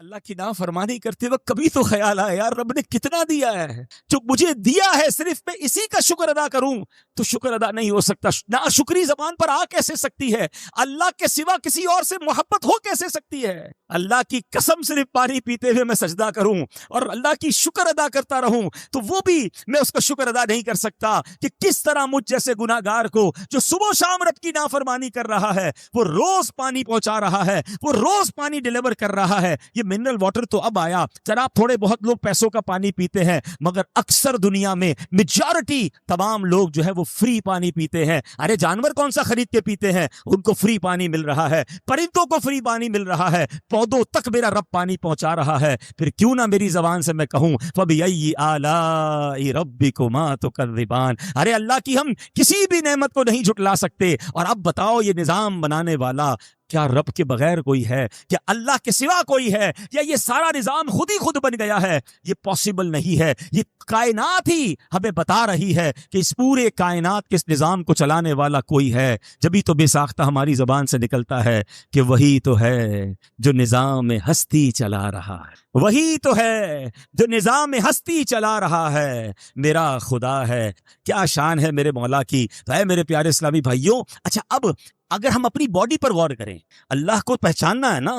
اللہ کی نافرمانی کرتے وقت کبھی تو خیال آیا یار رب نے کتنا دیا ہے، جو مجھے دیا ہے صرف میں اسی کا شکر ادا کروں تو شکر ادا نہیں ہو سکتا، ناشکری زبان پر آ کیسے سکتی ہے، اللہ کے سوا کسی اور سے محبت ہو کیسے سکتی ہے۔ اللہ کی قسم صرف پانی پیتے ہوئے میں سجدہ کروں اور اللہ کی شکر ادا کرتا رہوں تو وہ بھی میں اس کا شکر ادا نہیں کر سکتا کہ کس طرح مجھ جیسے گناہگار کو جو صبح و شام رب کی نافرمانی کر رہا ہے، وہ روز پانی پہنچا رہا ہے، وہ روز پانی ڈیلیور کر رہا ہے۔ یہ منرل واٹر تو اب آیا، جناب تھوڑے بہت لوگ پیسوں کا پانی پیتے ہیں مگر اکثر دنیا میں میجارٹی تمام لوگ جو ہے وہ فری پانی پیتے ہیں۔ ارے جانور کون سا خرید کے پیتے ہیں، ان کو فری پانی مل رہا ہے، پرندوں کو فری پانی مل رہا ہے، پودوں تک میرا رب پانی پہنچا رہا ہے۔ پھر کیوں نہ میری زبان سے میں کہوں فَبِأَيِّ آلَاءِ رَبِّكُمَا تُكَذِّبَانِ، ارے اللہ کی ہم کسی بھی نعمت کو نہیں جھٹلا سکتے۔ اور اب بتاؤ یہ نظام بنانے والا کیا رب کے بغیر کوئی ہے، کیا اللہ کے سوا کوئی ہے، یا یہ سارا نظام خود ہی خود بن گیا ہے؟ یہ پاسبل نہیں ہے، یہ کائنات ہی ہمیں بتا رہی ہے کہ اس پورے کائنات کے اس نظام کو چلانے والا کوئی ہے۔ جبھی تو بے ساختہ ہماری زبان سے نکلتا ہے کہ وہی تو ہے جو نظام ہستی چلا رہا ہے، وہی تو ہے جو نظام ہستی چلا رہا ہے، میرا خدا ہے۔ کیا شان ہے میرے مولا کی۔ تو اے میرے پیارے اسلامی بھائیوں، اچھا اب اگر ہم اپنی باڈی پر غور کریں، اللہ کو پہچاننا ہے نا،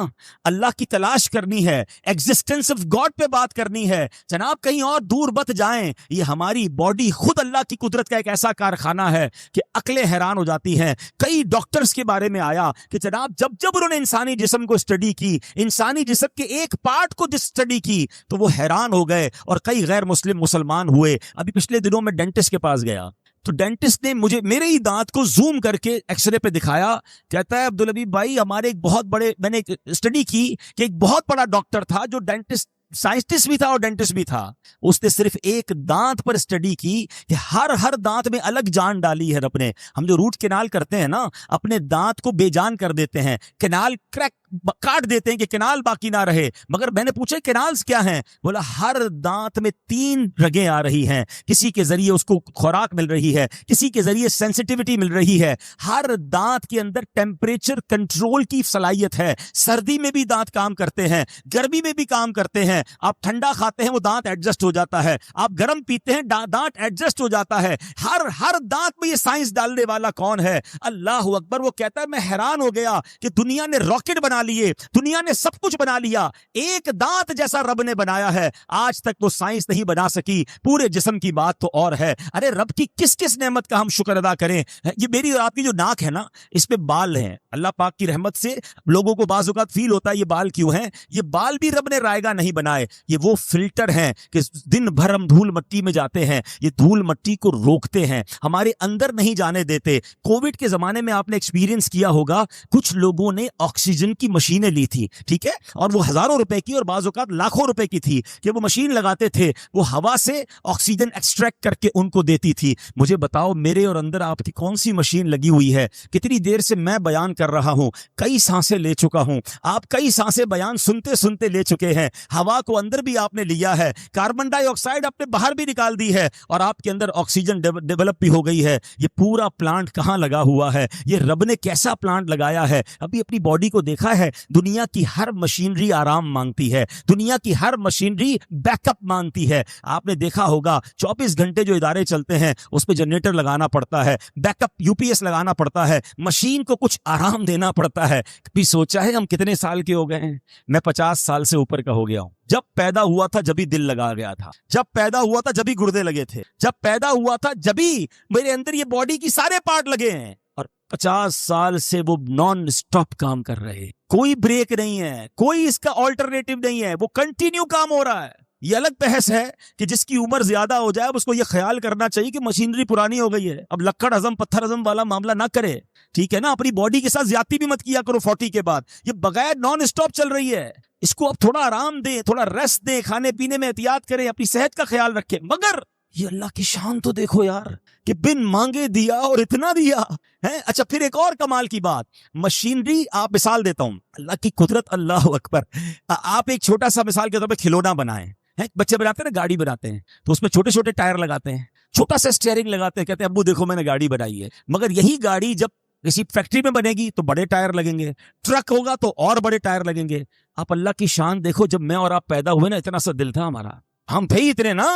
اللہ کی تلاش کرنی ہے، ایگزسٹنس آف گاڈ پہ بات کرنی ہے، جناب کہیں اور دور مت جائیں۔ یہ ہماری باڈی خود اللہ کی قدرت کا ایک ایسا کارخانہ ہے کہ عقلیں حیران ہو جاتی ہیں۔ کئی ڈاکٹرز کے بارے میں آیا کہ جناب جب انہوں نے انسانی جسم کو اسٹڈی کی، انسانی جسم کے ایک پارٹ کو اسٹڈی کی تو وہ حیران ہو گئے اور کئی غیر مسلم مسلمان ہوئے۔ ابھی پچھلے دنوں میں ڈینٹسٹ کے پاس گیا تو ڈینٹسٹ نے مجھے میرے ہی دانت کو زوم کر کے ایکس رے پہ دکھایا، کہتا ہے عبدالحبیب بھائی ہمارے ایک بہت بڑے، میں نے اسٹڈی کی کہ ایک بہت بڑا ڈاکٹر تھا جو ڈینٹسٹ، سائنٹسٹ بھی تھا اور ڈینٹسٹ بھی تھا، اس نے صرف ایک دانت پر اسٹڈی کی کہ ہر دانت میں الگ جان ڈالی ہے رب نے۔ ہم جو روٹ کنال کرتے ہیں نا، اپنے دانت کو بے جان کر دیتے ہیں، کنال کریک کاٹ دیتے ہیں کہ کنال باقی نہ رہے، مگر میں نے پوچھا کنالز کیا ہیں؟ بولا ہر دانت میں 3 رگیں آ رہی ہیں، کسی کے ذریعے اس کو خوراک مل رہی ہے، کسی کے ذریعے سینسٹیوٹی مل رہی ہے۔ ہر دانت کے اندر ٹیمپریچر کنٹرول کی صلاحیت ہے، سردی میں بھی دانت کام کرتے ہیں، گرمی میں بھی کام کرتے ہیں۔ آپ ٹھنڈا کھاتے ہیں وہ دانت ایڈجسٹ ہو جاتا ہے، آپ گرم پیتے ہیں دانت ایڈجسٹ ہو جاتا ہے۔ ہر دانت میں یہ سائنس ڈالنے والا کون ہے؟ اللہ اکبر۔ وہ کہتا ہے میں حیران ہو گیا کہ دنیا نے راکٹ بنا لیے، دنیا نے سب کچھ بنا لیا، ایک دانت جیسا رب نے بنایا ہے آج تک وہ سائنس نہیں بنا سکی، پورے جسم کی بات تو اور ہے۔ ارے رب کی کس نعمت کا ہم شکر ادا کریں۔ یہ میری اور آپ کی جو ناک ہے نا، اس پہ بال ہیں، اللہ پاک کی رحمت سے لوگوں کو بعض اوقات فیل ہوتا ہے یہ بال کیوں ہیں، یہ بال بھی رب نے رائے گا نہیں بنائے، یہ وہ فلٹر ہیں کہ دن بھر ہم دھول مٹی میں جاتے ہیں، یہ دھول مٹی کو روکتے ہیں، ہمارے اندر نہیں جانے دیتے۔ کووڈ کے زمانے میں آپ نے ایکسپیرینس کیا ہوگا، کچھ لوگوں نے آکسیجن کی مشینیں لی تھی، ٹھیک ہے، اور وہ ہزاروں روپے کی اور بعض اوقات لاکھوں روپے کی تھی کہ وہ مشین لگاتے تھے، وہ ہوا سے آکسیجن ایکسٹریکٹ کر کے ان کو دیتی تھی۔ مجھے بتاؤ میرے اور اندر آپ کی کون سی مشین لگی ہوئی ہے؟ کتنی دیر سے میں بیان کر رہا ہوں، کئی سانسیں لے چکا ہوں، آپ کئی سانسیں بیان سنتے سنتے لے چکے ہیں، ہوا کو اندر بھی آپ نے لیا ہے، کاربن ڈائی آکسائڈ آپ نے باہر بھی نکال دی ہے اور آپ کے اندر آکسیجن ڈیولپ بھی ہو گئی ہے۔ یہ پورا پلانٹ کہاں لگا ہوا ہے؟ یہ رب نے کیسا پلانٹ لگایا ہے؟ ابھی اپنی باڈی کو دیکھا ہے، دنیا کی ہر مشینری آرام مانگتی ہے، دنیا کی ہر مشینری بیک اپ مانگتی ہے۔ آپ نے دیکھا ہوگا 24 گھنٹے جو ادارے چلتے ہیں اس پہ جنریٹر لگانا پڑتا ہے، بیک اپ UPS لگانا پڑتا ہے، مشین کو کچھ آرام دینا پڑتا ہے۔ کبھی سوچا ہے ہم کتنے سال کے ہو گئے ہیں؟ میں 50 سال سے اوپر کا ہو گیا ہوں۔ جب پیدا ہوا تھا جبھی دل لگا گیا تھا، جب پیدا ہوا تھا جبھی گردے لگے تھے، جب پیدا ہوا تھا جبھی میرے اندر یہ باڈی کی سارے پارٹ لگے ہیں، اور 50 سال سے وہ نان اسٹاپ کام کر رہے، کوئی بریک نہیں ہے، کوئی اس کا آلٹرنیٹو نہیں ہے، وہ کنٹینیو کام ہو رہا ہے۔ یہ الگ بحث ہے کہ جس کی عمر زیادہ ہو جائے اب اس کو یہ خیال کرنا چاہیے کہ مشینری پرانی ہو گئی ہے، اب لکڑ ہضم پتھر ہضم والا معاملہ نہ کرے، ٹھیک ہے نا؟ اپنی باڈی کے ساتھ زیادتی بھی مت کیا کرو 40 کے بعد، یہ بغیر نان اسٹاپ چل رہی ہے، اس کو اب تھوڑا آرام دیں، تھوڑا ریسٹ دیں، کھانے پینے میں احتیاط کریں، اپنی صحت کا خیال رکھیں۔ مگر یہ اللہ کی شان تو دیکھو یار کہ بن مانگے دیا اور اتنا دیا ہے۔ اچھا پھر ایک اور کمال کی بات، مشینری، آپ مثال دیتا ہوں، اللہ کی قدرت، اللہ اکبر۔ آپ ایک چھوٹا سا مثال کے طور پہ کھلونا بنائیں، بچے بناتے ہیں نا، گاڑی بناتے ہیں تو اس میں چھوٹے چھوٹے ٹائر لگاتے ہیں، چھوٹا سا اسٹیئرنگ لگاتے ہیں، کہتے ہیں ابو دیکھو میں نے گاڑی بنائی ہے، مگر یہی گاڑی جب کسی فیکٹری میں بنے گی تو بڑے ٹائر لگیں گے, ٹرک ہوگا تو اور بڑے ٹائر لگیں گے. آپ اللہ کی شان دیکھو, جب میں اور آپ پیدا ہوئے نا اتنا سا دل تھا ہمارا, ہم تھے ہی اتنے نا,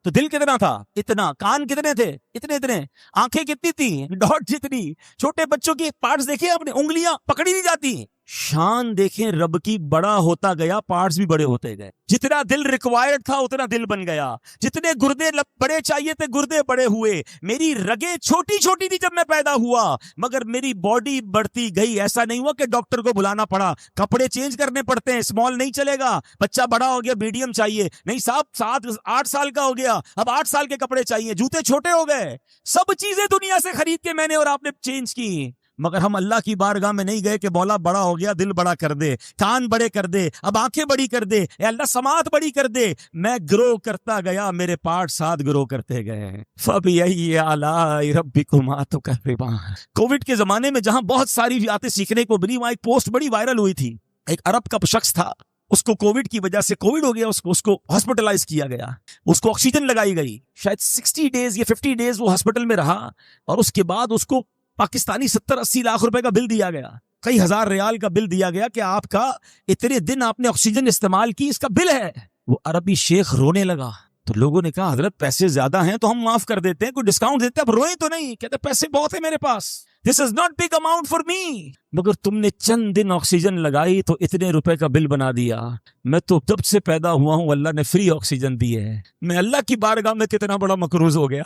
تو دل کتنا تھا اتنا, کان کتنے تھے اتنے, آنکھیں کتنی تھی ڈاٹ جتنی, چھوٹے بچوں کی پارٹس دیکھیں آپ نے, انگلیاں پکڑی نہیں جاتی. شان دیکھیں رب کی, بڑا ہوتا گیا پارٹس بھی بڑے ہوتے گئے, جتنا دل ریکوائرڈ تھا اتنا دل بن گیا, جتنے گردے بڑے چاہیے تھے گردے بڑے ہوئے. میری رگیں چھوٹی چھوٹی تھی جب میں پیدا ہوا, مگر میری باڈی بڑھتی گئی. ایسا نہیں ہوا کہ ڈاکٹر کو بلانا پڑا, کپڑے چینج کرنے پڑتے ہیں, اسمال نہیں چلے گا, بچہ بڑا ہو گیا میڈیم چاہیے, نہیں صاحب 8 سال کا ہو گیا اب 8 سال کے کپڑے چاہیے, جوتے چھوٹے ہو گئے. سب چیزیں دنیا سے خرید کے میں نے اور آپ نے چینج کی, مگر ہم اللہ کی بارگاہ میں نہیں گئے کہ مولا بڑا ہو گیا دل بڑا کر دے, کان بڑے کر دے, اب آنکھیں بڑی کر دے, اے اللہ سماعت بڑی کر دے. میں گرو کرتا گیا, میرے پارٹ ساتھ گرو کرتے گئے. فَبِأَيِّ آلَاءِ رَبِّكُمَا تُكَذِّبَانِ. کووڈ کے زمانے میں جہاں بہت ساری باتیں سیکھنے کو ملی, وہاں ایک پوسٹ بڑی وائرل ہوئی تھی. ایک عرب کا شخص تھا, اس کو کووڈ کی وجہ سے کووڈ ہو گیا, اس کو ہاسپٹلائز کیا گیا, اس کو آکسیجن لگائی گئی. شاید 60 ڈیز یا 50 ڈیز وہ ہاسپٹل میں رہا, اور اس کے بعد اس کو پاکستانی 70-80 لاکھ روپے کا بل دیا گیا, کئی ہزار ریال کا بل دیا گیا کہ آپ کا اتنے دن آپ نے آکسیجن استعمال کی, اس کا بل ہے. وہ عربی شیخ رونے لگا, تو لوگوں نے کہا حضرت پیسے زیادہ ہیں تو ہم معاف کر دیتے ہیں, کوئی ڈسکاؤنٹ دیتے ہیں, اب روئیں تو نہیں. کہتے پیسے بہت ہیں میرے پاس, this is not big amount for me, مگر تم نے چند دن آکسیجن لگائی تو اتنے روپے کا بل بنا دیا. میں تو جب سے پیدا ہوا ہوں اللہ نے فری آکسیجن دی ہے. میں اللہ کی بارگاہ میں کتنا بڑا مقروض ہو گیا,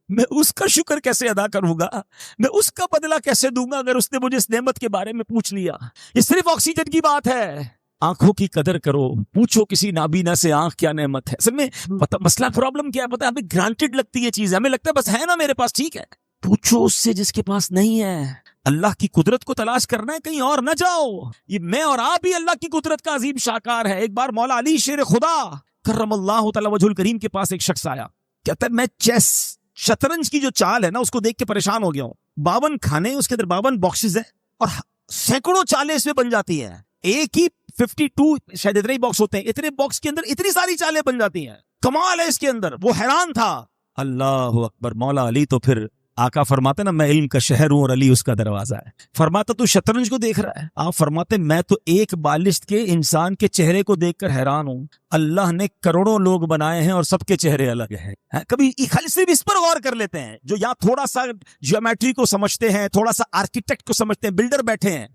میں اس کا شکر کیسے ادا کروں گا, میں اس کا بدلہ کیسے دوں گا اگر اس نے مجھے اس نعمت کے بارے میں پوچھ لیا. یہ صرف آکسیجن کی بات ہے. آنکھوں کی قدر کرو, پوچھو کسی نابینا سے آنکھ کیا نعمت ہے. اصل میں مسئلہ پرابلم کیا ہے پتہ ہے, ہمیں گرانٹیڈ لگتی ہے چیزیں, ہمیں لگتا ہے بس ہے نا میرے پاس ٹھیک ہے. پوچھو اس سے جس کے پاس نہیں ہے. اللہ کی قدرت کو تلاش کرنا ہے, کہیں اور نہ جاؤ. یہ میں اور آپ بھی اللہ کی قدرت کا عظیم شاکار ہے. ایک بار مولا علی شیر خدا کرم اللہ تعالی وجہ الکریم کے پاس ایک شخص آیا, کہتا ہے میں شطرنج کی جو چال ہے نا اس کو دیکھ کے پریشان ہو گیا ہوں. 52 کھانے, اس کے اندر 52 باکسز ہیں, اور سینکڑوں چالیں اس میں بن جاتی ہیں. ایک ہی 52 شاید اتنے ہی باکس ہوتے ہیں, اتنے باکس کے اندر اتنی ساری چالیں بن جاتی ہیں. کمال ہے اس کے اندر. وہ حیران تھا. اللہ اکبر. مولا علی تو پھر آقا فرماتے نا میں علم کا شہر ہوں اور علی اس کا دروازہ ہے. فرماتا تو شطرنج کو دیکھ رہا ہے. آپ فرماتے میں تو ایک بالشت کے انسان کے چہرے کو دیکھ کر حیران ہوں. اللہ نے کروڑوں لوگ بنائے ہیں اور سب کے چہرے الگ ہیں. کبھی خالی صرف اس پر غور کر لیتے ہیں, جو یہاں تھوڑا سا جیومیٹری کو سمجھتے ہیں, تھوڑا سا آرکیٹیکٹ کو سمجھتے ہیں, بلڈر بیٹھے ہیں.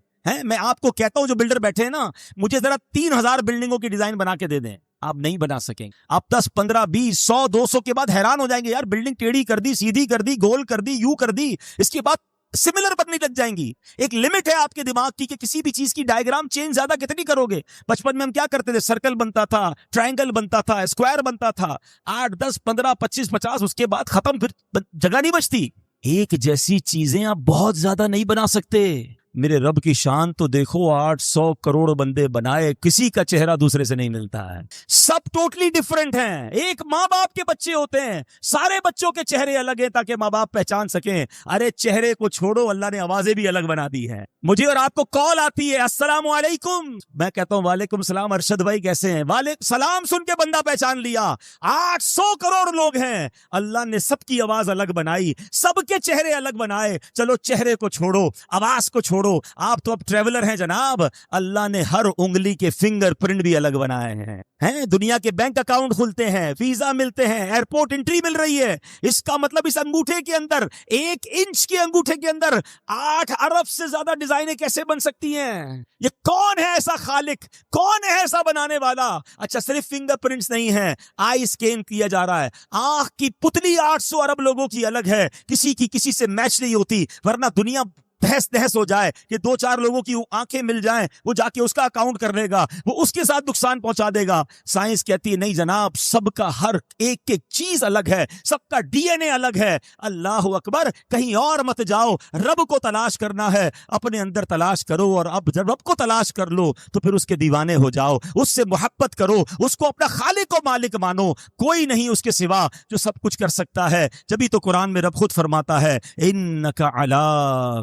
میں آپ کو کہتا ہوں جو بلڈر بیٹھے ہیں نا, مجھے ذرا 3000 بلڈنگوں کی ڈیزائن بنا کے دے دیں, آپ نہیں بنا سکیں. آپ 10 15 20 100 200 کے بعد حیران ہو جائیں گے, یار بلڈنگ ٹیڑھی کر دی, سیدھی کر دی, گول کر دی, یوں کر دی, اس کے بعد سملر بننے لگ جائیں گی. ایک لمٹ ہے آپ کے دماغ کی کہ کسی بھی چیز کی ڈائیگرام چینج زیادہ کتنی کرو گے. بچپن میں ہم کیا کرتے تھے, سرکل بنتا تھا, ٹرائنگل بنتا تھا, اسکوائر بنتا تھا, 8 10 15 25 50, اس کے بعد ختم, پھر جگہ نہیں بچتی. ایک جیسی چیزیں آپ بہت زیادہ نہیں بنا سکتے. میرے رب کی شان تو دیکھو, 800 کروڑ بندے بنائے, کسی کا چہرہ دوسرے سے نہیں ملتا ہے, سب ٹوٹلی ڈیفرنٹ ہیں. ایک ماں باپ کے بچے ہوتے ہیں, سارے بچوں کے چہرے الگ ہیں تاکہ ماں باپ پہچان سکیں. ارے چہرے کو چھوڑو, اللہ نے آوازیں بھی الگ بنا دی ہیں. مجھے اور آپ کو کال آتی ہے, السلام علیکم, میں کہتا ہوں وعلیکم السلام, ارشد بھائی کیسے ہیں, وعلیکم سلام سن کے بندہ پہچان لیا. 800 کروڑ لوگ ہیں, اللہ نے سب کی آواز الگ بنائی, سب کے چہرے الگ بنائے. چلو چہرے کو چھوڑو, آواز کو چھوڑو, آپ تو اب ٹریولر ہیں جناب, اللہ نے ہر انگلی کے فنگر پرنٹ بھی الگ بنائے ہیں. دنیا کے بینک اکاؤنٹ کھلتے ہیں, ویزا ملتے ہیں, ایئرپورٹ انٹری مل رہی ہے. اس کا مطلب اس انگوٹھے کے اندر, 1 انچ کے انگوٹھے کے اندر 8 ارب سے زیادہ ڈیزائنیں کیسے بن سکتی ہیں؟ یہ کون ہے ایسا خالق, کون ہے ایسا بنانے والا؟ اچھا صرف فنگر پرنٹس نہیں ہیں, آئی اسکین کیا جا رہا ہے. آنکھ کی پتلی 800 ارب لوگوں کی الگ ہے, کسی کی کسی سے میچ نہیں ہوتی, ورنہ دنیا تہس ہو جائے کہ 2-4 لوگوں کی آنکھیں مل جائیں, وہ جا کے اس کا اکاؤنٹ کر لے گا, وہ اس کے ساتھ نقصان پہنچا دے گا. سائنس کہتی ہے نہیں جناب, سب کا ہر ایک چیز الگ ہے, سب کا ڈی این اے الگ ہے. اللہ اکبر. کہیں اور مت جاؤ, رب کو تلاش کرنا ہے, اپنے اندر تلاش کرو, اور اب جب رب کو تلاش کر لو تو پھر اس کے دیوانے ہو جاؤ, اس سے محبت کرو, اس کو اپنا خالق و مالک مانو. کوئی نہیں اس کے سوا جو سب کچھ کر سکتا ہے. جبھی تو قرآن میں رب خود فرماتا ہے انک علی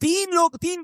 3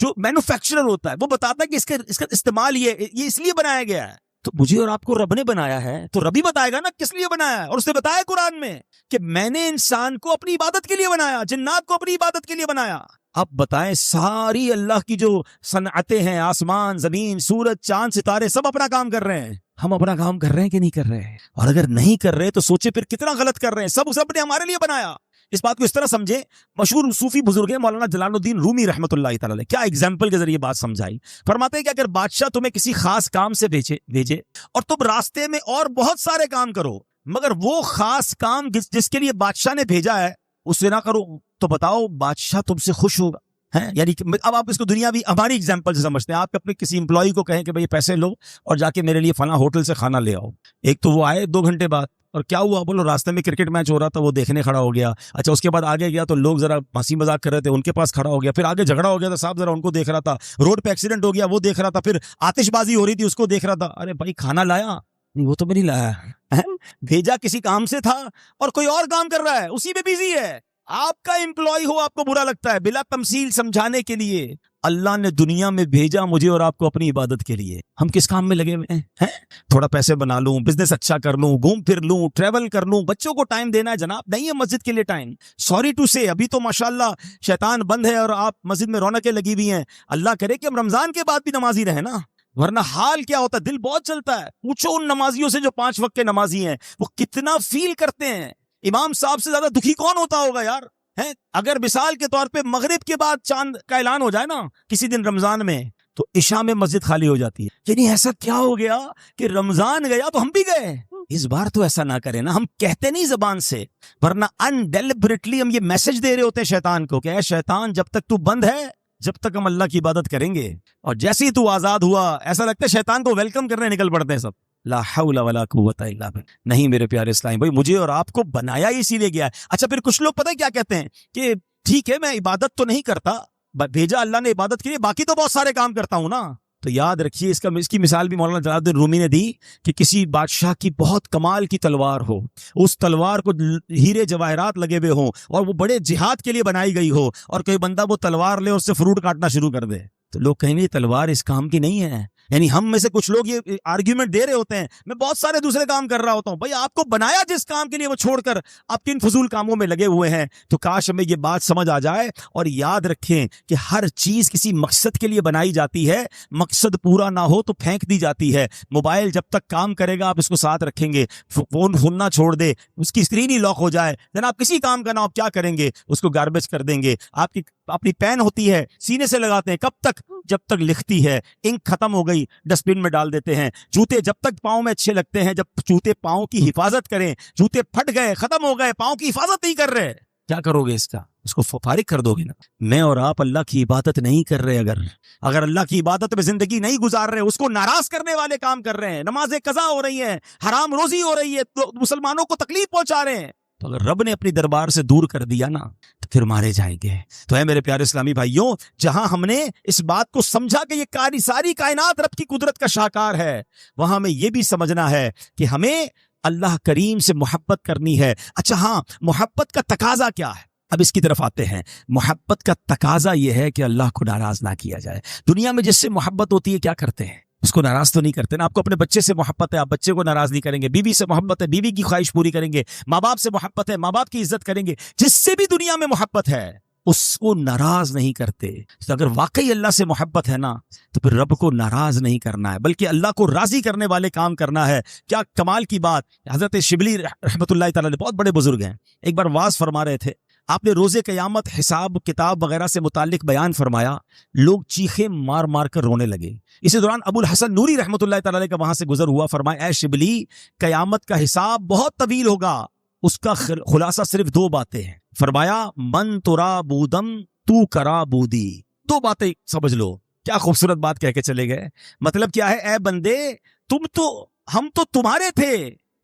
جو مینوفیکچرر ہوتا ہے وہ بتاتا ہے کہ اس کا استعمال یہ اس لیے بنایا گیا ہے. تو مجھے اور آپ کو رب نے بنایا ہے تو رب ہی بتائے گا نا کس لیے بنایا ہے. اور اس نے بتایا قرآن میں کہ میں نے انسان کو اپنی عبادت کے لیے بنایا, جنات کو اپنی عبادت کے لیے بنایا. اب بتائیں ساری اللہ کی جو صنعتیں ہیں, آسمان, زمین, سورج, چاند, ستارے, سب اپنا کام کر رہے ہیں. ہم اپنا کام کر رہے ہیں کہ نہیں کر رہے ہیں؟ اور اگر نہیں کر رہے تو سوچے پھر کتنا غلط کر رہے ہیں. سب نے ہمارے لیے بنایا. اس بات کو اس طرح سمجھے, مشہور صوفی بزرگ ہیں مولانا جلال الدین رومی رحمۃ اللہ تعالی علیہ, کیا ایگزامپل کے ذریعے بات سمجھائی. فرماتے ہیں کہ اگر بادشاہ تمہیں کسی خاص کام سے بھیجے اور تم راستے میں اور بہت سارے کام کرو, مگر وہ خاص کام جس کے لیے بادشاہ نے بھیجا ہے اسے نہ کرو, تو بتاؤ بادشاہ تم سے خوش ہوگا؟ یعنی اب آپ اس کو دنیا بھی ہماری ایگزامپل سے سمجھتے ہیں. آپ اپنے کسی امپلائی کو کہیں کہ بھئی پیسے لو اور جا کے میرے لیے فلاں ہوٹل سے کھانا لے آؤ. ایک تو وہ آئے 2 گھنٹے بعد, اور کیا ہوا بولو راستے میں کرکٹ میچ ہو رہا تھا وہ دیکھنے کھڑا ہو گیا. اچھا اس کے بعد آگے گیا تو لوگ ذرا ہنسی مذاق کر رہے تھے, ان کے پاس کھڑا ہو گیا. پھر آگے جھگڑا ہو گیا تو صاحب ذرا ان کو دیکھ رہا تھا. روڈ پہ ایکسیڈنٹ ہو گیا وہ دیکھ رہا تھا. پھر آتش بازی ہو رہی تھی اس کو دیکھ رہا تھا. ارے بھائی کھانا لایا؟ نہیں وہ تو میں نہیں لایا. بھیجا کسی کام سے تھا اور کوئی اور کام کر رہا ہے, اسی میں بیزی ہے. آپ کا امپلائی ہو آپ کو برا لگتا ہے, بلا تمثیل سمجھانے کے لیے. اللہ نے دنیا میں بھیجا مجھے اور آپ کو اپنی عبادت کے لیے. ہم کس کام میں لگے ہوئے ہیں؟ تھوڑا پیسے بنا لوں, بزنس اچھا کر لوں, گھوم پھر لوں, ٹریول کر لوں, بچوں کو ٹائم دینا ہے. جناب نہیں ہے مسجد کے لیے ٹائم. سوری ٹو سے ابھی تو ماشاءاللہ شیطان بند ہے اور آپ مسجد میں رونقیں لگی ہوئی ہیں. اللہ کرے کہ ہم رمضان کے بعد بھی نمازی رہیں نا, ورنہ حال کیا ہوتا ہے, دل بہت چلتا ہے. پوچھو ان نمازیوں سے جو 5 وقت کے نمازی ہیں, وہ کتنا فیل کرتے ہیں. امام صاحب سے زیادہ دکھی کون ہوتا ہوگا یار؟ اگر مثال کے طور پہ مغرب کے بعد چاند کا اعلان ہو جائے نا کسی دن رمضان میں, تو عشاء میں مسجد خالی ہو جاتی ہے. یعنی ایسا کیا ہو گیا کہ رمضان گیا تو ہم بھی گئے؟ اس بار تو ایسا نہ کریں نا. ہم کہتے نہیں زبان سے, ورنہ انڈیلیبریٹلی ہم یہ میسج دے رہے ہوتے ہیں شیطان کو کہ اے شیطان جب تک تو بند ہے جب تک ہم اللہ کی عبادت کریں گے. اور جیسے ہی تو آزاد ہوا ایسا لگتا ہے شیطان کو ویلکم کرنے نکل پڑتے ہیں سب. لا حول ولا قوت الا باللہ. نہیں میرے پیارے اسلام بھائی, مجھے اور آپ کو بنایا ہی اسی لیے گیا ہے. اچھا پھر کچھ لوگ پتہ کیا کہتے ہیں کہ ٹھیک ہے میں عبادت تو نہیں کرتا, بھیجا اللہ نے عبادت کے لیے, باقی تو بہت سارے کام کرتا ہوں نا. تو یاد رکھیے اس کی مثال بھی مولانا جلال الدین رومی نے دی کہ کسی بادشاہ کی بہت کمال کی تلوار ہو, اس تلوار کو ہیرے جواہرات لگے ہوئے ہوں اور وہ بڑے جہاد کے لیے بنائی گئی ہو, اور کوئی بندہ وہ تلوار لے اور اس سے فروٹ کاٹنا شروع کر دے, تو لوگ کہیں گے تلوار اس کام کی نہیں ہے. یعنی ہم میں سے کچھ لوگ یہ آرگیومنٹ دے رہے ہوتے ہیں میں بہت سارے دوسرے کام کر رہا ہوتا ہوں. بھائی آپ کو بنایا جس کام کے لیے وہ چھوڑ کر آپ کن فضول کاموں میں لگے ہوئے ہیں. تو کاش ہمیں یہ بات سمجھ آ جائے, اور یاد رکھیں کہ ہر چیز کسی مقصد کے لیے بنائی جاتی ہے, مقصد پورا نہ ہو تو پھینک دی جاتی ہے. موبائل جب تک کام کرے گا آپ اس کو ساتھ رکھیں گے, فون سننا چھوڑ دے, اس کی اسکرین ہی لاک ہو جائے, جناب کسی کام کا نہ آپ کیا کریں گے, اس کو گاربیج کر دیں گے. آپ کی اپنی پین ہوتی ہے سینے سے لگاتے ہیں, کب تک؟ جب تک لکھتی ہے. انک ختم ہو گئی ڈسٹ بن میں ڈال دیتے ہیں. جوتے جب تک پاؤں میں اچھے لگتے ہیں, جب جوتے پاؤں کی حفاظت کریں, جوتے پھٹ گئے ختم ہو گئے, پاؤں کی حفاظت نہیں کر رہے, کیا کرو گے اس کا؟ اس کو فارغ کر دو گے نا. میں اور آپ اللہ کی عبادت نہیں کر رہے, اگر اللہ کی عبادت میں زندگی نہیں گزار رہے, اس کو ناراض کرنے والے کام کر رہے ہیں, نمازیں قضا ہو رہی ہیں, حرام روزی ہو رہی ہے, تو مسلمانوں کو تکلیف پہنچا رہے ہیں, تو اگر رب نے اپنی دربار سے دور کر دیا نا تو پھر مارے جائیں گے. تو اے میرے پیارے اسلامی بھائیوں, جہاں ہم نے اس بات کو سمجھا کہ یہ ساری کائنات رب کی قدرت کا شاہکار ہے, وہاں ہمیں یہ بھی سمجھنا ہے کہ ہمیں اللہ کریم سے محبت کرنی ہے. اچھا ہاں, محبت کا تقاضا کیا ہے؟ اب اس کی طرف آتے ہیں. محبت کا تقاضا یہ ہے کہ اللہ کو ناراض نہ کیا جائے. دنیا میں جس سے محبت ہوتی ہے کیا کرتے ہیں؟ اس کو ناراض تو نہیں کرتے نا. آپ کو اپنے بچے سے محبت ہے, آپ بچے کو ناراض نہیں کریں گے. بیوی سے محبت ہے, بیوی کی خواہش پوری کریں گے. ماں باپ سے محبت ہے, ماں باپ کی عزت کریں گے. جس سے بھی دنیا میں محبت ہے اس کو ناراض نہیں کرتے. تو اگر واقعی اللہ سے محبت ہے نا تو پھر رب کو ناراض نہیں کرنا ہے, بلکہ اللہ کو راضی کرنے والے کام کرنا ہے. کیا کمال کی بات. حضرت شبلی رحمۃ اللہ تعالی نے, بہت بڑے بزرگ ہیں, ایک بار واز فرما رہے تھے. آپ نے روز قیامت, حساب کتاب وغیرہ سے متعلق بیان فرمایا. لوگ چیخیں مار مار کر رونے لگے. اسی دوران ابو الحسن نوری رحمۃ اللہ تعالی کا وہاں سے گزر ہوا. فرمایا اے شبلی, قیامت کا حساب بہت طویل ہوگا, اس کا خلاصہ صرف 2 باتیں ہیں. فرمایا من ترا بودم تو کرا بودی. 2 باتیں سمجھ لو. کیا خوبصورت بات کہہ کے چلے گئے. مطلب کیا ہے؟ اے بندے, ہم تو تمہارے تھے,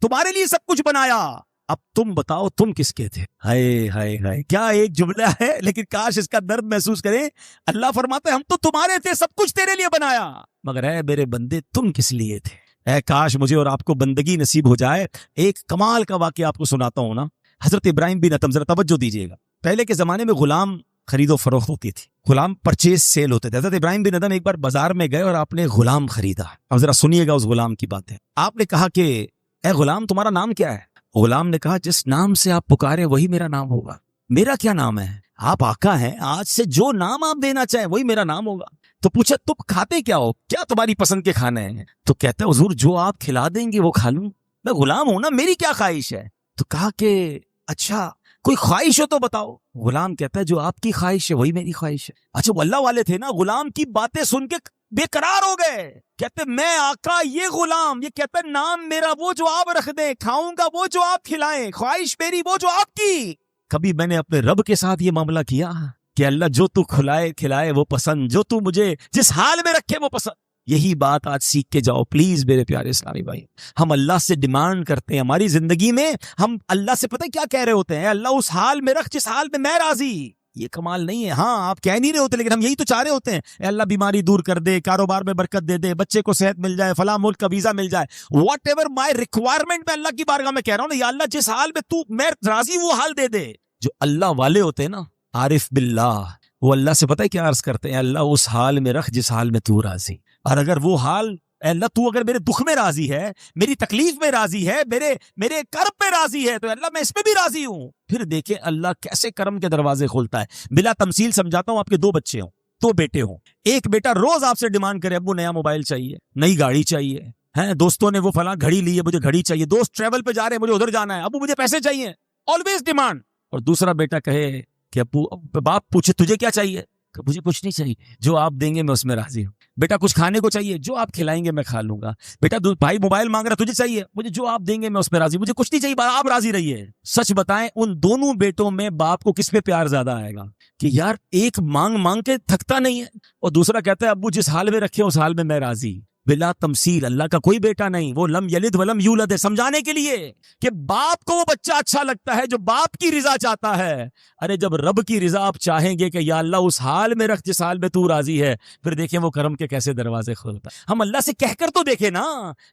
تمہارے لیے سب کچھ بنایا, اب تم بتاؤ تم کس کے تھے. ہائے ہائے ہائے, کیا ایک جملہ ہے, لیکن کاش اس کا درد محسوس کریں. اللہ فرماتا ہے ہم تو تمہارے تھے, سب کچھ تیرے لیے بنایا, مگر اے میرے بندے تم کس لیے تھے. اے کاش مجھے اور آپ کو بندگی نصیب ہو جائے. ایک کمال کا واقعہ آپ کو سناتا ہوں نا. حضرت ابراہیم بن ادھم, ذرا توجہ دیجیے گا. پہلے کے زمانے میں غلام خرید و فروخت ہوتی تھی، غلام پرچیز سیل ہوتے تھے. حضرت ابراہیم بن ادم ایک بار بازار میں گئے اور آپ نے غلام خریدا. اب ذرا سنیے گا اس غلام کی باتیں. آپ نے کہا کہ اے غلام تمہارا نام کیا ہے؟ غلام نے کہا جس نام سے آپ پکارے وہی میرا نام ہوگا. میرا کیا نام ہے؟ آپ آقا ہیں، آج سے جو نام آپ دینا چاہیں وہی میرا نام ہوگا. تو پوچھا تم کھاتے کیا ہو، کیا تمہاری پسند کے کھانے ہیں؟ تو کہتا ہے حضور جو آپ کھلا دیں گے وہ کھا لوں، میں غلام ہوں نا، میری کیا خواہش ہے؟ تو کہا کہ اچھا کوئی خواہش ہو تو بتاؤ. غلام کہتا ہے جو آپ کی خواہش ہے وہی میری خواہش ہے. اچھا وہ اللہ والے تھے نا، غلام کی باتیں سن کے بے قرار ہو گئے. کہتے میں آقا یہ غلام، یہ کہتا ہے نام میرا وہ جو آپ رکھ دیں، کھاؤں گا وہ جو آپ کھلائیں، خواہش میری وہ جو آپ کی. کبھی میں نے اپنے رب کے ساتھ یہ معاملہ کیا کہ اللہ جو تو کھلائے وہ پسند، جو تو مجھے جس حال میں رکھے وہ پسند. یہی بات آج سیکھ کے جاؤ پلیز میرے پیارے اسلامی بھائی. ہم اللہ سے ڈیمانڈ کرتے ہیں ہماری زندگی میں، ہم اللہ سے پتہ کیا کہہ رہے ہوتے ہیں؟ اللہ اس حال میں رکھ جس حال میں راضی. یہ کمال نہیں ہے. ہاں آپ کہہ نہیں رہے ہوتے لیکن ہم یہی تو چاہ رہے ہوتے ہیں، اے اللہ بیماری دور کر دے، کاروبار میں برکت دے دے، بچے کو صحت مل جائے، فلاں ملک کا ویزا مل جائے. واٹ ایور مائی ریکوائرمنٹ میں اللہ کی بارگاہ میں کہہ رہا ہوں نا، یا اللہ جس حال میں تو میں راضی وہ حال دے دے. جو اللہ والے ہوتے ہیں نا، عارف باللہ، وہ اللہ سے پتہ ہے کیا عرض کرتے ہیں؟ اللہ اس حال میں رکھ جس حال میں تو راضی. اور اگر وہ حال اے اللہ تو اگر میرے دکھ میں راضی ہے، میری تکلیف میں راضی ہے، میرے کرب میں راضی ہے، تو اللہ میں اس میں بھی راضی ہوں. پھر دیکھیں اللہ کیسے کرم کے دروازے کھولتا ہے. بلا تمثیل سمجھاتا ہوں، آپ کے 2 بچے ہوں، 2 بیٹے ہوں. ایک بیٹا روز آپ سے ڈیمانڈ کرے ابو نیا موبائل چاہیے، نئی گاڑی چاہیے، ہیں دوستوں نے وہ فلاں گھڑی لی ہے مجھے گھڑی چاہیے، دوست ٹریول پہ جا رہے ہیں مجھے ادھر جانا ہے، ابو مجھے پیسے چاہیے، آلویز ڈیمانڈ. اور دوسرا بیٹا کہے کہ ابو، باپ پوچھے تجھے کیا چاہیے، کہ مجھے کچھ نہیں چاہیے، جو آپ دیں گے میں اس میں راضی ہوں. بیٹا کچھ کھانے کو چاہیے، جو آپ کھلائیں گے میں کھا لوں گا. بیٹا بھائی موبائل مانگ رہا تجھے چاہیے، مجھے جو آپ دیں گے میں اس میں راضی، مجھے کچھ نہیں چاہیے، آپ راضی رہیے. سچ بتائیں ان دونوں بیٹوں میں باپ کو کس پہ پیار زیادہ آئے گا؟ کہ یار ایک مانگ کے تھکتا نہیں ہے، اور دوسرا کہتا ہے ابو جس حال میں رکھے اس حال میں راضی. بلا تمثیل اللہ کا کوئی بیٹا نہیں، وہ لم یلد ولم یولد ہے، سمجھانے کے لیے کہ باپ کو وہ بچہ اچھا لگتا ہے جو باپ کی رضا چاہتا ہے. ارے جب رب کی رضا آپ چاہیں گے کہ یا اللہ اس حال میں رکھ جس حال میں تو راضی ہے، پھر دیکھیں وہ کرم کے کیسے دروازے کھولتا ہے. ہم اللہ سے کہہ کر تو دیکھیں نا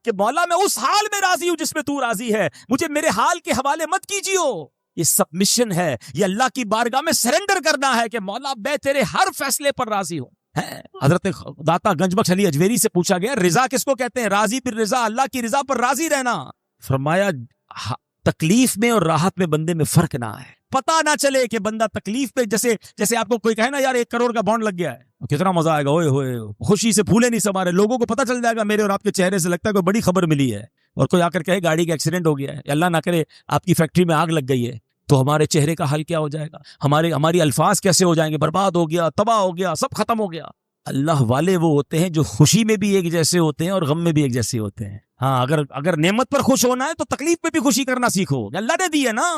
کہ مولا میں اس حال میں راضی ہوں جس میں تو راضی ہے، مجھے میرے حال کے حوالے مت کیجیو. یہ سبمشن ہے، یہ اللہ کی بارگاہ میں سرنڈر کرنا ہے کہ مولا میں تیرے ہر فیصلے پر راضی ہوں. حضرت داتا گنج بخش علی اجمیری سے پوچھا گیا رضا کس کو کہتے ہیں؟ راضی پر رضا، اللہ کی رضا پر راضی رہنا. فرمایا تکلیف میں اور راحت میں بندے میں فرق نہ ہے. پتہ نہ چلے کہ بندہ تکلیف پہ، جیسے آپ کو کوئی کہے نا یار 1 کروڑ کا بانڈ لگ گیا ہے، کتنا مزہ آئے گا، اوئے ہوئے خوشی سے پھولے نہیں سما رہے، لوگوں کو پتہ چل جائے گا میرے اور آپ کے چہرے سے لگتا ہے کوئی بڑی خبر ملی ہے. اور کوئی آ کر کہے گاڑی کا ایکسیڈنٹ ہو گیا ہے، اللہ نہ کرے آپ کی فیکٹری میں آگ لگ گئی ہے، تو ہمارے چہرے کا حال کیا ہو جائے گا؟ ہماری الفاظ کیسے ہو جائیں گے؟ برباد ہو گیا، تباہ ہو گیا، سب ختم ہو گیا. اللہ والے وہ ہوتے ہیں جو خوشی میں بھی ایک جیسے ہوتے ہیں اور غم میں بھی ایک جیسے ہوتے ہیں. ہاں اگر نعمت پر خوش ہونا ہے تو تکلیف میں بھی خوشی کرنا سیکھو، اللہ نے دی ہے نا.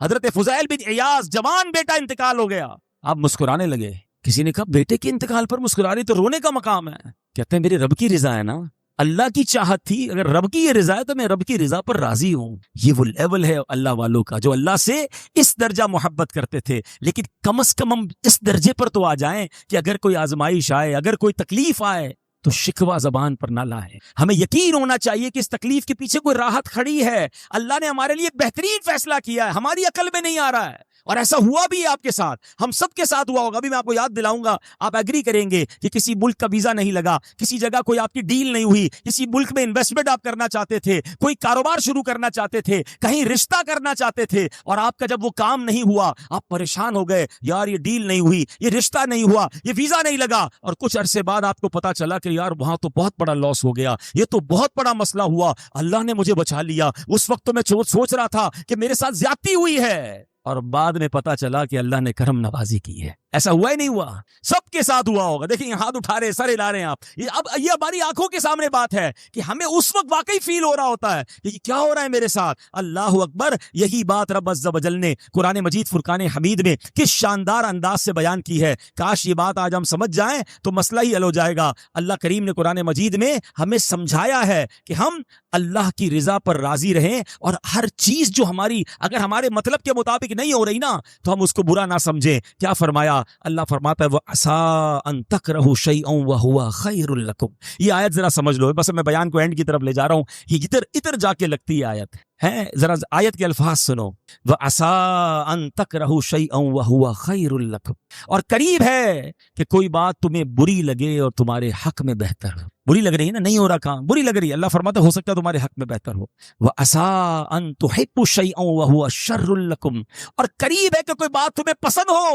حضرت فضیل بن عیاض جوان بیٹا انتقال ہو گیا، آپ مسکرانے لگے. کسی نے کہا بیٹے کے انتقال پر مسکرا رہی تو رونے کا مقام ہے. کہتے ہیں میرے رب کی رضا ہے نا، اللہ کی چاہت تھی، اگر رب کی یہ رضا ہے تو میں رب کی رضا پر راضی ہوں. یہ وہ لیول ہے اللہ والوں کا جو اللہ سے اس درجہ محبت کرتے تھے. لیکن کم از کم ہم اس درجے پر تو آ جائیں کہ اگر کوئی آزمائش آئے، اگر کوئی تکلیف آئے تو شکوہ زبان پر نہ لائیں. ہمیں یقین ہونا چاہیے کہ اس تکلیف کے پیچھے کوئی راحت کھڑی ہے، اللہ نے ہمارے لیے بہترین فیصلہ کیا ہے، ہماری عقل میں نہیں آ رہا ہے. اور ایسا ہوا بھی ہے آپ کے ساتھ، ہم سب کے ساتھ ہوا ہوگا. ابھی میں آپ کو یاد دلاؤں گا، آپ ایگری کریں گے کہ کسی ملک کا ویزا نہیں لگا، کسی جگہ کوئی آپ کی ڈیل نہیں ہوئی، کسی ملک میں انویسٹمنٹ آپ کرنا چاہتے تھے، کوئی کاروبار شروع کرنا چاہتے تھے، کہیں رشتہ کرنا چاہتے تھے، اور آپ کا جب وہ کام نہیں ہوا آپ پریشان ہو گئے، یار یہ ڈیل نہیں ہوئی، یہ رشتہ نہیں ہوا، یہ ویزا نہیں لگا. اور کچھ عرصے بعد آپ کو پتا چلا کہ یار وہاں تو بہت بڑا لاس ہو گیا، یہ تو بہت بڑا مسئلہ ہوا، اللہ نے مجھے بچا لیا. اس وقت تو میں سوچ رہا تھا کہ میرے ساتھ زیادتی ہوئی ہے، اور بعد میں پتا چلا کہ اللہ نے کرم نوازی کی ہے. ایسا ہوا ہی نہیں ہوا؟ سب کے ساتھ ہوا ہوگا. دیکھیں ہاتھ اٹھا رہے، سر ہلا رہے ہیں آپ. یہ ہماری آنکھوں کے سامنے بات ہے کہ ہمیں اس وقت واقعی فیل ہو رہا ہوتا ہے کہ یہ کیا ہو رہا ہے میرے ساتھ. اللہ اکبر. یہی بات رب عز و جل نے قرآن مجید فرقان حمید میں کس شاندار انداز سے بیان کی ہے. کاش یہ بات آج ہم سمجھ جائیں تو مسئلہ ہی حل ہو جائے گا. اللہ کریم نے قرآن مجید میں ہمیں سمجھایا ہے کہ ہم اللہ کی رضا پر راضی رہیں، اور ہر چیز جو اگر ہمارے مطلب کے مطابق نہیں ہو رہی نا تو ہم اس کو برا نہ سمجھیں. کیا فرمایا؟ اللہ فرماتا ہے وَعَسَىٰ أَن تَكْرَهُوا شَيْئًا وَهُوَ خَيْرٌ لَكُمْ. یہ آیت ذرا سمجھ لو، بس میں بیان کو اینڈ کی طرف لے جا رہا ہوں. یہ ادھر جا کے لگتی ہے آیت. ہے. ذرا آیت کے الفاظ سنو. وَعَسَىٰ أَن تَكْرَهُوا شَيْئًا وَهُوَ خَيْرٌ لَكُمْ, اور قریب ہے کہ کوئی بات تمہیں بری لگے اور تمہارے حق میں بہتر ہو. بری لگ رہی ہے نا, نہیں ہو رہا کام, بری لگ رہی ہے, اللہ فرماتا ہو سکتا ہے تمہارے حق میں بہتر ہو. وَعَسَىٰ أَن تُحِبُّوا شَيْئًا وَهُوَ شَرٌّ لَكُمْ, اور قریب ہے کہ کوئی بات تمہیں پسند ہو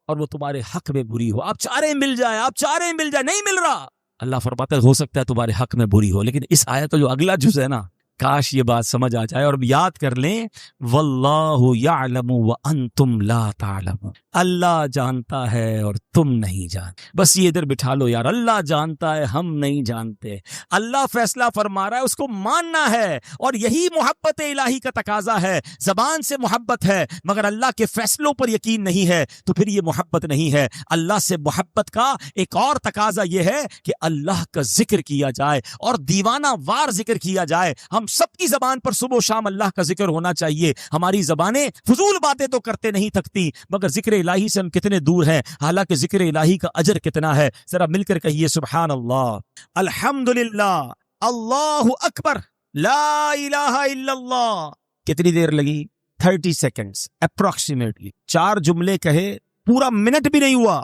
اور وہ تمہارے حق میں بری ہو. آپ چاہ رہے ہیں مل جائے, آپ چاہ رہے ہیں مل جائے, نہیں مل رہا. اللہ فرماتا ہے ہو سکتا ہے تمہارے حق میں بری ہو. لیکن اس آیت کا جو اگلا جز ہے نا, کاش یہ بات سمجھ آ جائے اور یاد کر لیں, واللہ یعلم وانتم لا تعلمون, اللہ جانتا ہے اور تم نہیں جانتے. بس یہ ادھر بٹھا لو یار, اللہ جانتا ہے ہم نہیں جانتے. اللہ فیصلہ فرما رہا ہے, اس کو ماننا ہے, اور یہی محبت الہی کا تقاضا ہے. زبان سے محبت ہے مگر اللہ کے فیصلوں پر یقین نہیں ہے, تو پھر یہ محبت نہیں ہے. اللہ سے محبت کا ایک اور تقاضا یہ ہے کہ اللہ کا ذکر کیا جائے اور دیوانہ وار ذکر کیا جائے. ہم سب کی زبان پر صبح و شام اللہ کا ذکر ہونا چاہیے. ہماری زبانیں فضول باتیں تو کرتے نہیں تھکتی, مگر ذکر الہی سے ہم کتنے دور ہیں, حالانکہ ذکر الہی کا اجر کتنا ہے. ذرا مل کر کہیے سبحان اللہ, الحمدللہ, اللہ اکبر, لا الہ الا اللہ. کتنی دیر لگی؟ 30 سیکنڈز اپروکسیمیٹلی. 4 جملے کہے, پورا منٹ بھی نہیں ہوا,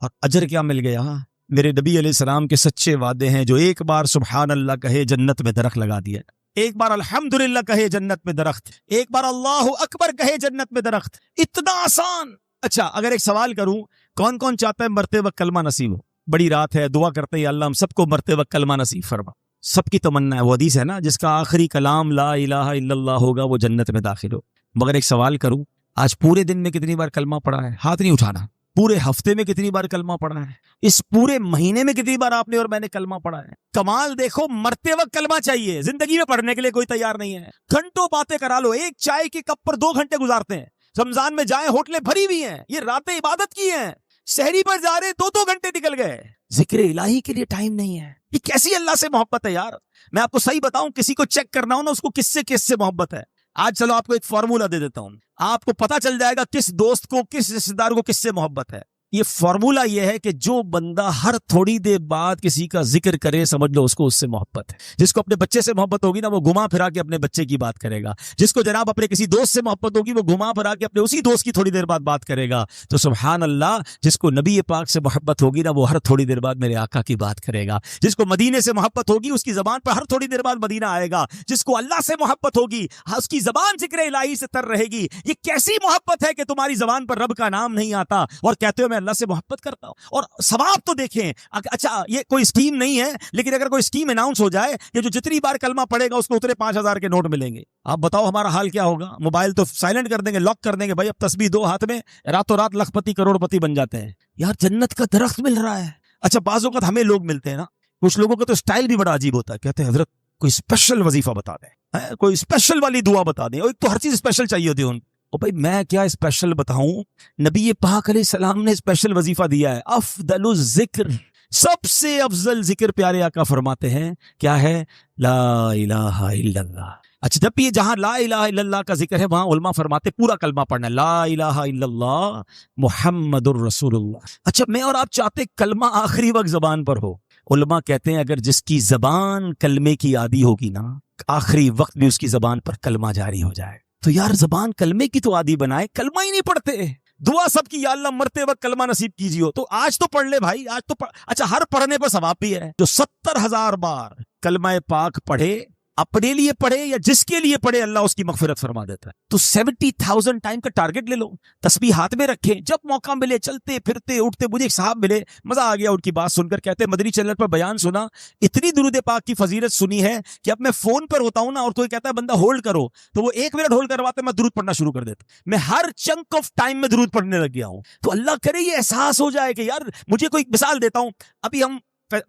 اور اجر کیا مل گیا. میرے نبی علیہ السلام کے سچے وعدے ہیں, جو ایک بار سبحان اللہ کہے جنت میں درخت لگا دیا, ایک بار الحمدللہ کہے جنت میں درخت, ایک بار اللہ اکبر کہے جنت میں درخت. اتنا آسان. اچھا اگر ایک سوال کروں, کون کون چاہتا ہے مرتے وقت کلمہ نصیب ہو؟ بڑی رات ہے, دعا کرتے ہیں اللہ ہم سب کو مرتے وقت کلمہ نصیب فرما. سب کی تمنا ہے, وہ حدیث ہے نا, جس کا آخری کلام لا الہ الا اللہ ہوگا وہ جنت میں داخل ہو. مگر ایک سوال کروں, آج پورے دن میں کتنی بار کلمہ پڑھا ہے؟ ہاتھ نہیں اٹھانا. پورے ہفتے میں کتنی بار کلمہ پڑھا ہے؟ اس پورے مہینے میں کتنی بار آپ نے اور میں نے کلمہ پڑھا ہے؟ کمال دیکھو, مرتے وقت کلمہ چاہیے, زندگی میں پڑھنے کے لیے کوئی تیار نہیں ہے. گھنٹوں باتیں کرا لو, ایک چائے کے کپ پر 2 گھنٹے گزارتے ہیں. رمضان میں جائیں, ہوٹلیں بھری ہوئی ہیں, یہ راتیں عبادت کی ہیں. شہری پر جا رہے 2 گھنٹے نکل گئے, ذکر الہی کے لیے ٹائم نہیں ہے. یہ کیسی اللہ سے محبت ہے یار. میں آپ کو صحیح بتاؤں, کسی کو چیک کرنا ہو نا, اس کو کس سے محبت ہے. آج چلو آپ کو ایک فارمولا دے دیتا ہوں, آپ کو پتا چل جائے گا کس دوست کو, کس رشتہ دار کو کس سے محبت ہے. یہ فارمولا یہ ہے کہ جو بندہ ہر تھوڑی دیر بعد کسی کا ذکر کرے, سمجھ لو اس کو اس سے محبت ہے. جس کو اپنے بچے سے محبت ہوگی نا, وہ گھما پھرا کے اپنے بچے کی بات کرے گا. جس کو جناب اپنے کسی دوست سے محبت ہوگی, وہ گھما پھرا کے اپنے اسی دوست کی تھوڑی دیر بعد بات کرے گا. تو سبحان اللہ, جس کو نبی پاک سے محبت ہوگی نا, وہ ہر تھوڑی دیر بعد میرے آقا کی بات کرے گا. جس کو مدینے سے محبت ہوگی, اس کی زبان پر ہر تھوڑی دیر بعد مدینہ آئے گا. جس کو اللہ سے محبت ہوگی, اس کی زبان ذکر الہی سے تر رہے گی. یہ کیسی محبت ہے کہ تمہاری زبان پر رب کا نام نہیں آتا اور کہتے ہو میں اللہ سے محبت کرتا. اور ثواب تو دیکھیں. اچھا یہ کوئی اسکیم نہیں ہے, لیکن اگر کوئی اسکیم اناؤنس ہو جائے کہ جو جتنی بار کلمہ پڑھے گا اس کو اتنے 5000 کے نوٹ ملیں گے, آپ بتاؤ ہمارا حال کیا ہوگا. موبائل تو سائلنٹ کر دیں گے, لاک کر دیں گے, بھائی اب تسبیح 2 ہاتھ میں, راتوں رات لکھ پتی کروڑ پتی بن جاتے ہیں. یار جنت کا درخت مل رہا ہے. اچھا بعض اوقات ہمیں لوگ ملتے ہیں نا, کچھ لوگوں کا تو اسٹائل بھی بڑا عجیب ہوتا ہے, کہتے ہیں حضرت کوئی اسپیشل وظیفہ بتا دیں, کوئی اسپیشل والی دعا بتا دیں. ایک تو ہر چیز اسپیشل چاہیے ہوتی ہے ان. اور بھائی میں کیا اسپیشل بتاؤں, نبی پاک علیہ السلام نے اسپیشل وظیفہ دیا ہے. افضل الذکر, سب سے افضل ذکر پیارے آقا فرماتے ہیں کیا ہے؟ لا الہ الا اللہ. اچھا جب یہ جہاں لا الہ الا اللہ کا ذکر ہے, وہاں علماء فرماتے پورا کلمہ پڑھنا ہے, لا الہ الا اللہ محمد الرسول اللہ. اچھا میں اور آپ چاہتے کلمہ آخری وقت زبان پر ہو. علماء کہتے ہیں اگر جس کی زبان کلمے کی عادی ہوگی نا, آخری وقت بھی اس کی زبان پر کلمہ جاری ہو جائے. تو یار زبان کلمے کی تو عادی بنائے, کلمہ ہی نہیں پڑھتے. دعا سب کی, یا اللہ مرتے وقت کلمہ نصیب کیجیے. تو آج تو پڑھ لے بھائی, آج تو اچھا ہر پڑھنے پر ثواب بھی ہے. جو 70,000 بار کلمہ پاک پڑھے, اپنے لیے پڑھے یا جس کے لیے پڑھے, اللہ اس کی مغفرت فرما دیتا ہے. تو 70,000 ٹائم کا ٹارگٹ لے لو, تسبیح ہاتھ میں رکھیں, جب موقع ملے چلتے پھرتے اٹھتے. مجھے ایک صاحب ملے, مزہ آ گیا ان کی بات سن کر, کہتے مدنی چینل پر بیان سنا, اتنی درود پاک کی فضیلت سنی ہے کہ اب میں فون پر ہوتا ہوں نا, اور کوئی کہتا ہے بندہ ہولڈ کرو, تو وہ 1 منٹ ہولڈ کرواتے میں درود پڑھنا شروع کر دیتا. میں ہر چنک آف ٹائم میں درود پڑھنے لگ گیا ہوں. تو اللہ کرے یہ احساس ہو جائے کہ یار, مجھے کوئی مثال دیتا ہوں, ابھی ہم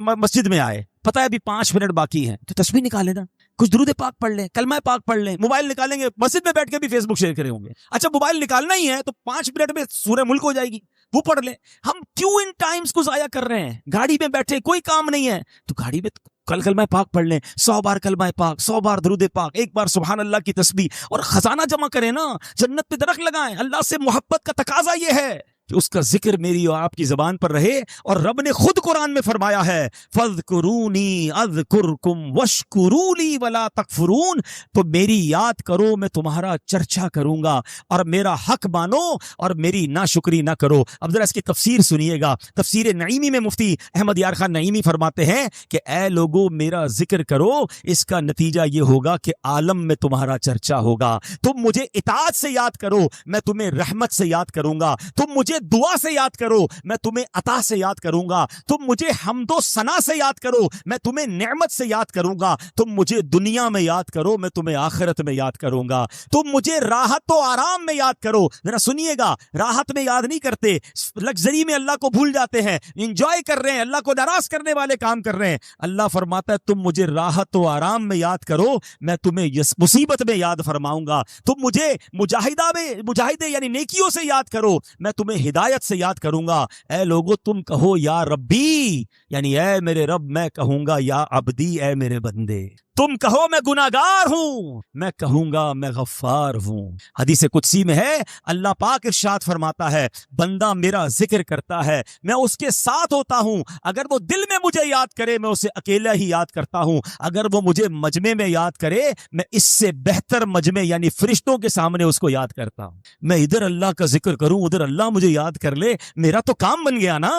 مسجد میں آئے, پتہ ہے ابھی 5 منٹ باقی ہیں, تو تسبیح نکالے نا, کچھ درود پاک پڑھ لیں, کلمہ پاک پڑھ لیں. موبائل نکالیں گے, مسجد میں بیٹھ کے بھی فیس بک شیئر کرے ہوں گے. اچھا موبائل نکالنا ہی ہے تو 5 منٹ میں سورہ ملک ہو جائے گی, وہ پڑھ لیں. ہم کیوں ان ٹائمز کو ضائع کر رہے ہیں؟ گاڑی میں بیٹھے کوئی کام نہیں ہے تو گاڑی میں کلمہ پاک پڑھ لیں, 100 بار کلمہ پاک, 100 بار درود پاک, 1 بار سبحان اللہ کی تسبیح, اور خزانہ جمع کریں نا, جنت پہ درخت لگائیں. اللہ سے محبت کا تقاضا یہ ہے کہ اس کا ذکر میری اور آپ کی زبان پر رہے. اور رب نے خود قرآن میں فرمایا ہے فَاذْكُرُونِي أَذْكُرْكُمْ وَاشْكُرُوا لِي وَلَا تَكْفُرُونَ. تو میری یاد کرو میں تمہارا چرچا کروں گا اور میرا حق مانو اور میری ناشکری نہ کرو. اب ذرا اس کی تفسیر سنیے گا. تفسیر نعیمی میں مفتی احمد یار خان نعیمی فرماتے ہیں کہ اے لوگو میرا ذکر کرو, اس کا نتیجہ یہ ہوگا کہ عالم میں تمہارا چرچا ہوگا. تم مجھے اطاعت سے یاد کرو میں تمہیں رحمت سے یاد کروں گا. تم مجھے دعا سے یاد کرو میں تمہیں عطا سے یاد کروں گا. تم مجھے حمد و ثنا سے یاد کرو میں تمہیں نعمت سے یاد کروں گا. تم مجھے دنیا میں یاد کرو میں تمہیں آخرت میں یاد کروں گا. تم مجھے راحت و آرام میں یاد کرو. ذرا سنیے گا, راحت میں یاد نہیں کرتے, لگژری میں اللہ کو بھول جاتے ہیں, انجوائے کر رہے ہیں, اللہ کو ناراض کرنے والے کام کر رہے ہیں. اللہ فرماتا ہے تم مجھے راحت و آرام میں یاد کرو میں تمہیں مصیبت میں یاد فرماؤں گا. تم مجھے مجاہدے یعنی نیکیوں سے یاد کرو میں تمہیں ہدایت سے یاد کروں گا. اے لوگو تم کہو یا ربی یعنی اے میرے رب, میں کہوں گا یا عبدی اے میرے بندے. تم کہو میں گناہگار ہوں میں کہوں گا میں غفار ہوں. حدیث قدسی میں ہے اللہ پاک ارشاد فرماتا ہے بندہ میرا ذکر کرتا ہے میں اس کے ساتھ ہوتا ہوں. اگر وہ دل میں مجھے یاد کرے میں اسے اکیلا ہی یاد کرتا ہوں. اگر وہ مجھے مجمع میں یاد کرے میں اس سے بہتر مجمع یعنی فرشتوں کے سامنے اس کو یاد کرتا ہوں. میں ادھر اللہ کا ذکر کروں ادھر اللہ مجھے یاد کر لے, میرا تو کام بن گیا نا.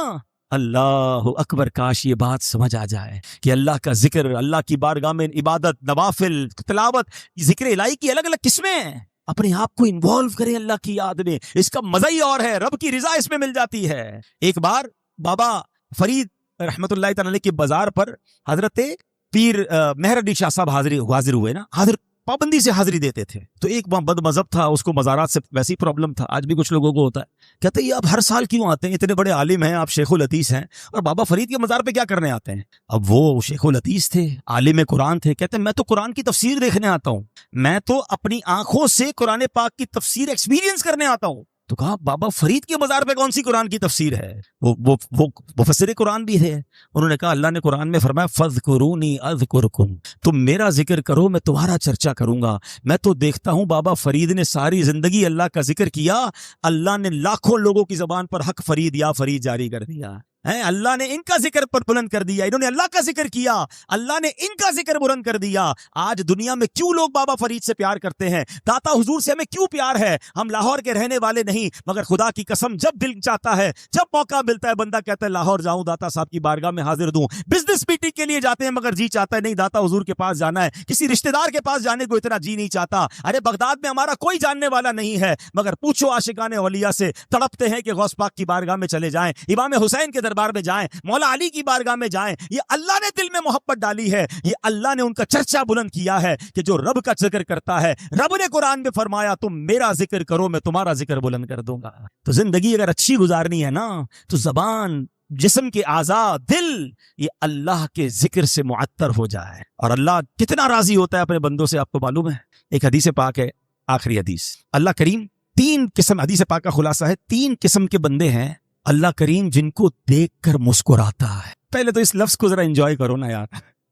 اللہ اکبر, کاش یہ بات سمجھ آ جائے کہ اللہ کا ذکر, اللہ کی بارگاہ میں عبادت, نوافل, تلاوت, ذکر الہی کی الگ الگ قسمیں ہیں. اپنے آپ کو انوالو کریں اللہ کی یاد میں, اس کا مزہ ہی اور ہے, رب کی رضا اس میں مل جاتی ہے. ایک بار بابا فرید رحمت اللہ تعالی علیہ کے بازار پر حضرت پیر مہر علی شاہ صاحب حاضر ہوئے نا. پابندی سے حاضری دیتے تھے. تو ایک بد مذہب تھا, اس کو مزارات سے ویسی پرابلم تھا, آج بھی کچھ لوگوں کو ہوتا ہے. کہتے ہیں یہ آپ ہر سال کیوں آتے ہیں, اتنے بڑے عالم ہیں آپ, شیخ الحدیث ہیں, اور بابا فرید کے مزار پہ کیا کرنے آتے ہیں؟ اب وہ شیخ الحدیث تھے, عالم قرآن تھے. کہتے ہیں میں تو قرآن کی تفسیر دیکھنے آتا ہوں, میں تو اپنی آنکھوں سے قرآن پاک کی تفسیر ایکسپیرینس کرنے آتا ہوں. تو کہا بابا فرید کے مزار پہ کون سی قرآن کی تفسیر ہے؟ وہ مفسر قرآن بھی ہے. انہوں نے کہا اللہ نے قرآن میں فرمایا فَاذْكُرُونِي أَذْكُرْكُمْ, تم میرا ذکر کرو میں تمہارا چرچا کروں گا. میں تو دیکھتا ہوں بابا فرید نے ساری زندگی اللہ کا ذکر کیا, اللہ نے لاکھوں لوگوں کی زبان پر حق فرید یا فرید جاری کر دیا. اللہ نے ان کا ذکر پر بلند کر دیا, انہوں نے اللہ کا ذکر کیا, اللہ نے ان کا ذکر بلند کر دیا. آج دنیا میں کیوں لوگ بابا فرید سے پیار کرتے ہیں, داتا حضور سے ہمیں کیوں پیار ہے؟ ہم لاہور کے رہنے والے نہیں, مگر خدا کی قسم جب دل چاہتا ہے, جب موقع ملتا ہے, بندہ کہتا ہے لاہور جاؤں, داتا صاحب کی بارگاہ میں حاضر دوں. بزنس میٹنگ کے لیے جاتے ہیں مگر جی چاہتا ہے نہیں داتا حضور کے پاس جانا ہے. کسی رشتہ دار کے پاس جانے کو اتنا جی نہیں چاہتا. ارے بغداد میں ہمارا کوئی جاننے والا نہیں ہے, مگر پوچھو عاشقان اولیاء سے, تڑپتے ہیں کہ غوث پاک کی بارگاہ میں چلے جائیں, امام حسین کے دربار میں جائیں, مولا علی کی بارگاہ میں جائیں. یہ اللہ نے دل میں محبت ڈالی ہے, یہ اللہ نے ان کا چرچا بلند کیا ہے کہ جو رب کا ذکر کرتا ہے, رب نے قرآن میں فرمایا تم میرا ذکر کرو میں تمہارا ذکر بلند کر دوں گا. تو زندگی اگر اچھی گزارنی ہے نا تو زبان, جسم کے اعضاء, دل, یہ اللہ کے ذکر سے معطر ہو جائے. اور اللہ کتنا راضی ہوتا ہے اپنے بندوں سے آپ کو معلوم ہے. ایک حدیث پاک ہے, آخری حدیث, اللہ کریم 3 قسم, حدیث پاک کا خلاصہ ہے 3 قسم کے بندے ہیں اللہ کریم جن کو دیکھ کر مسکراتا ہے. پہلے تو اس لفظ کو ذرا انجوائے کرو نا یار.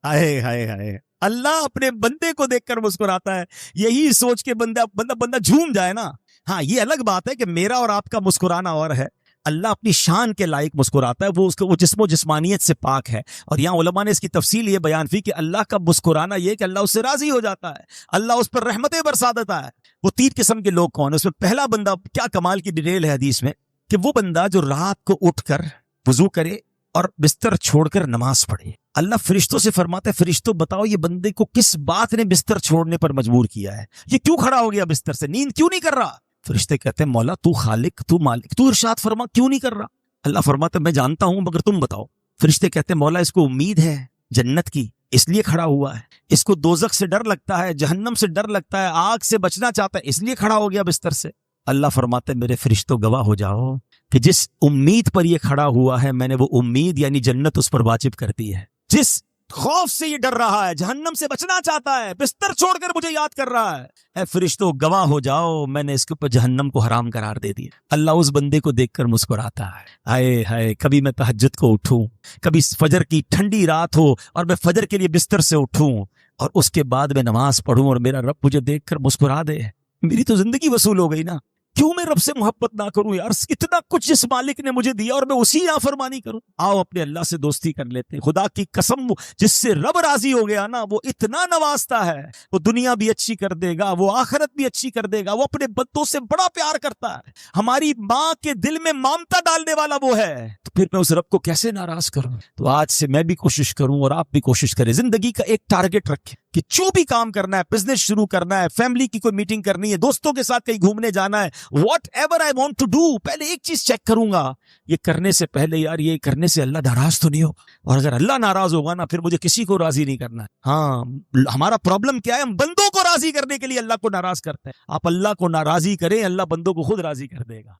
ہائے ہائے ہائے, اللہ اپنے بندے کو دیکھ کر مسکراتا ہے. یہی سوچ کے بندہ جھوم جائے نا. ہاں یہ الگ بات ہے کہ میرا اور آپ کا مسکرانا اور ہے, اللہ اپنی شان کے لائق مسکراتا ہے, وہ جسم و جسمانیت سے پاک ہے. اور یہاں علماء نے اس کی تفصیل یہ بیان کی کہ اللہ کا مسکرانا یہ کہ اللہ اس سے راضی ہو جاتا ہے, اللہ اس پر رحمتیں برسا دیتا ہے. وہ 3 قسم کے لوگ کون ہیں؟ اس میں پہلا بندہ, کیا کمال کی ڈیٹیل ہے حدیث میں, کہ وہ بندہ جو رات کو اٹھ کر وضو کرے اور بستر چھوڑ کر نماز پڑھے. اللہ فرشتوں سے فرماتا ہے فرشتوں بتاؤ یہ بندے کو کس بات نے بستر چھوڑنے پر مجبور کیا ہے, یہ کیوں کھڑا ہو گیا بستر سے, نیند کیوں نہیں کر رہا؟ فرشتے کہتے ہیں مولا تو خالق, تو مالک, تو ارشاد فرما, کیوں نہیں کر رہا؟ اللہ فرماتا ہے میں جانتا ہوں مگر تم بتاؤ. فرشتے کہتے ہیں مولا اس کو امید ہے جنت کی اس لیے کھڑا ہوا ہے, اس کو دوزخ سے ڈر لگتا ہے, جہنم سے ڈر لگتا ہے, آگ سے بچنا چاہتا ہے اس لیے کھڑا ہو گیا بستر سے. اللہ فرماتے ہیں میرے فرشتوں گواہ ہو جاؤ کہ جس امید پر یہ کھڑا ہوا ہے میں نے وہ امید یعنی جنت اس پر واجب کر دی ہے. جس خوف سے یہ ڈر رہا ہے, جہنم سے بچنا چاہتا ہے, بستر چھوڑ کر مجھے یاد کر رہا ہے, اے فرشتوں گواہ ہو جاؤ میں نے اس کے اوپر جہنم کو حرام قرار دے دیا. اللہ اس بندے کو دیکھ کر مسکراتا ہے. ہائے ہائے, کبھی میں تہجد کو اٹھوں, کبھی فجر کی ٹھنڈی رات ہو اور میں فجر کے لیے بستر سے اٹھوں اور اس کے بعد میں نماز پڑھوں اور میرا رب مجھے دیکھ کر مسکرا دے, میری تو زندگی وصول ہو گئی نا. کیوں میں رب سے محبت نہ کروں یار؟ اتنا کچھ جس مالک نے مجھے دیا اور میں اسی نافرمانی کروں؟ آؤ اپنے اللہ سے دوستی کر لیتے ہیں. خدا کی قسم جس سے رب راضی ہو گیا نا وہ اتنا نوازتا ہے، وہ دنیا بھی اچھی کر دے گا، وہ آخرت بھی اچھی کر دے گا، وہ اپنے بندوں سے بڑا پیار کرتا ہے. ہماری ماں کے دل میں مامتا ڈالنے والا وہ ہے، تو پھر میں اس رب کو کیسے ناراض کروں؟ تو آج سے میں بھی کوشش کروں اور آپ بھی کوشش کریں، زندگی کا ایک ٹارگٹ رکھیں کہ جو بھی کام کرنا ہے، بزنس شروع کرنا ہے، فیملی کی کوئی میٹنگ کرنی ہے، دوستوں کے ساتھ کہیں گھومنے جانا ہے، whatever I want to do, پہلے ایک چیز چیک کروں گا، یہ کرنے سے پہلے یار یہ کرنے سے اللہ ناراض تو نہیں ہوگا؟ اور اگر اللہ ناراض ہوگا نا پھر مجھے کسی کو راضی نہیں کرنا ہے. ہاں ہمارا پرابلم کیا ہے؟ ہم بندوں کو راضی کرنے کے لیے اللہ کو ناراض کرتے ہیں. آپ اللہ کو ناراضی کریں، اللہ بندوں کو خود راضی کر دے گا.